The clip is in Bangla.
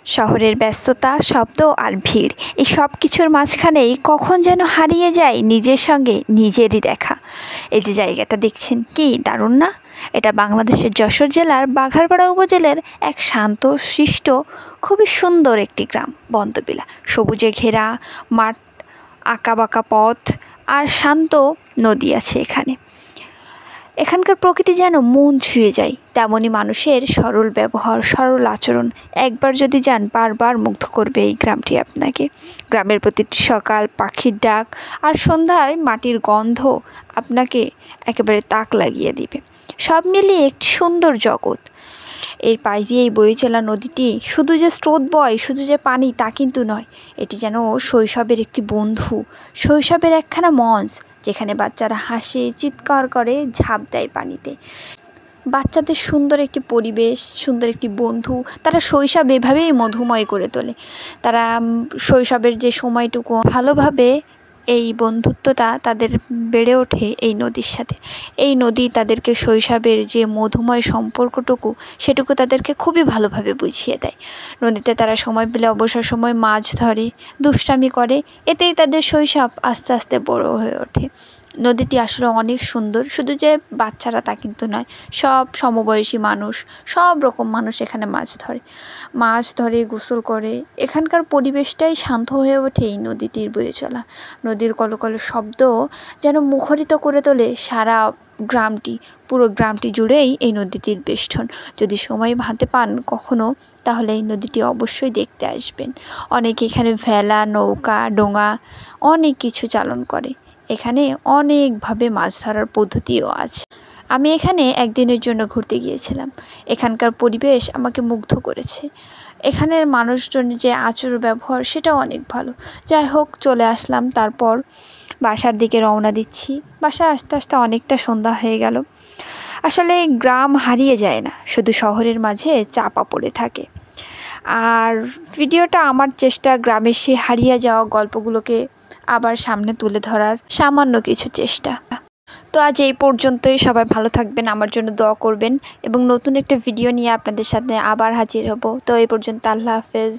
শহরের ব্যস্ততা, শব্দ আর ভিড় এই সব কিছুর মাঝখানেই কখন যেন হারিয়ে যায় নিজের সঙ্গে নিজেরই দেখা। এই যে জায়গাটা দেখছেন, কি দারুণ না? এটা বাংলাদেশের যশোর জেলার বাঘারপাড়া উপজেলার এক শান্ত শিষ্ট খুবই সুন্দর একটি গ্রাম বন্দবিলা। সবুজে ঘেরা মাঠ, আঁকাবাঁকা পথ আর শান্ত নদী আছে এখানে। এখানকার প্রকৃতি যেন মন ছুঁয়ে যায়, তেমনই মানুষের সরল ব্যবহার, সরল আচরণ। একবার যদি যান বারবার মুগ্ধ করবে এই গ্রামটি আপনাকে। গ্রামের প্রতিটি সকাল, পাখির ডাক আর সন্ধ্যায় মাটির গন্ধ আপনাকে একেবারে তাক লাগিয়ে দিবে। সব মিলিয়ে একটি সুন্দর জগৎ। এর পাশ দিয়ে এই বয়ে চলা নদীটি শুধু যে স্রোত বয়, শুধু যে পানি তা কিন্তু নয়। এটি যেন শৈশবের একটি বন্ধু, শৈশবের একখানা মঞ্চ, যেখানে বাচ্চারা হাসে, চিৎকার করে, ঝাঁপ দেয় পানিতে। বাচ্চাদের সুন্দর একটি পরিবেশ, সুন্দর একটি বন্ধু, তারা শৈশব এভাবেই মধুময় করে তোলে। তারা শৈশবের যে সময়টুকু ভালোভাবে এই বন্ধুত্বটা তাদের বেড়ে ওঠে এই নদীর সাথে। এই নদী তাদেরকে শৈশবের যে মধুময় সম্পর্কটুকু সেটুকু তাদেরকে খুবই ভালোভাবে বুঝিয়ে দেয়। নদীতে তারা সময় পেলে অবসর সময় মাছ ধরে, দুষ্টামি করে, এতেই তাদের শৈশব আস্তে আস্তে বড় হয়ে ওঠে। নদীটি আসলে অনেক সুন্দর, শুধু যে বাচ্চারা তা কিন্তু নয়, সব সমবয়সী মানুষ, সব রকম মানুষ এখানে মাছ ধরে, গোসল করে। এখানকার পরিবেশটাই শান্ত হয়ে ওঠে এই নদীটির বয়ে চলা। নদীর কলকল শব্দ যেন মুখরিত করে তোলে সারা গ্রামটি, পুরো গ্রামটি জুড়েই এই নদীটির বেষ্টন। যদি সময় হাতে পান কখনো, তাহলে এই নদীটি অবশ্যই দেখতে আসবেন। অনেকে এখানে ভেলা, নৌকা, ডোঙা অনেক কিছু চালন করে। এখানে অনেকভাবে মাছ ধরার পদ্ধতিও আছে। আমি এখানে একদিনের জন্য ঘুরতে গিয়েছিলাম। এখানকার পরিবেশ আমাকে মুগ্ধ করেছে। এখানের মানুষজনের যে আচার ব্যবহার সেটাও অনেক ভালো। যাই হোক, চলে আসলাম। তারপর বাসার দিকে রওনা দিচ্ছি। বাসায় আস্তে আস্তে অনেকটা সন্ধ্যা হয়ে গেল। আসলে গ্রাম হারিয়ে যায় না, শুধু শহরের মাঝে চাপা পড়ে থাকে। আর ভিডিওটা আমার চেষ্টা গ্রামের সেই হারিয়ে যাওয়া গল্পগুলোকে আবার সামনে তুলে ধরার সামান্য কিছু চেষ্টা। তো আজ এই পর্যন্তই। সবাই ভালো থাকবেন, আমার জন্য দোয়া করবেন এবং নতুন একটা ভিডিও নিয়ে আপনাদের সাথে আবার হাজির হব। তো এই পর্যন্ত আল্লাহ হাফেজ।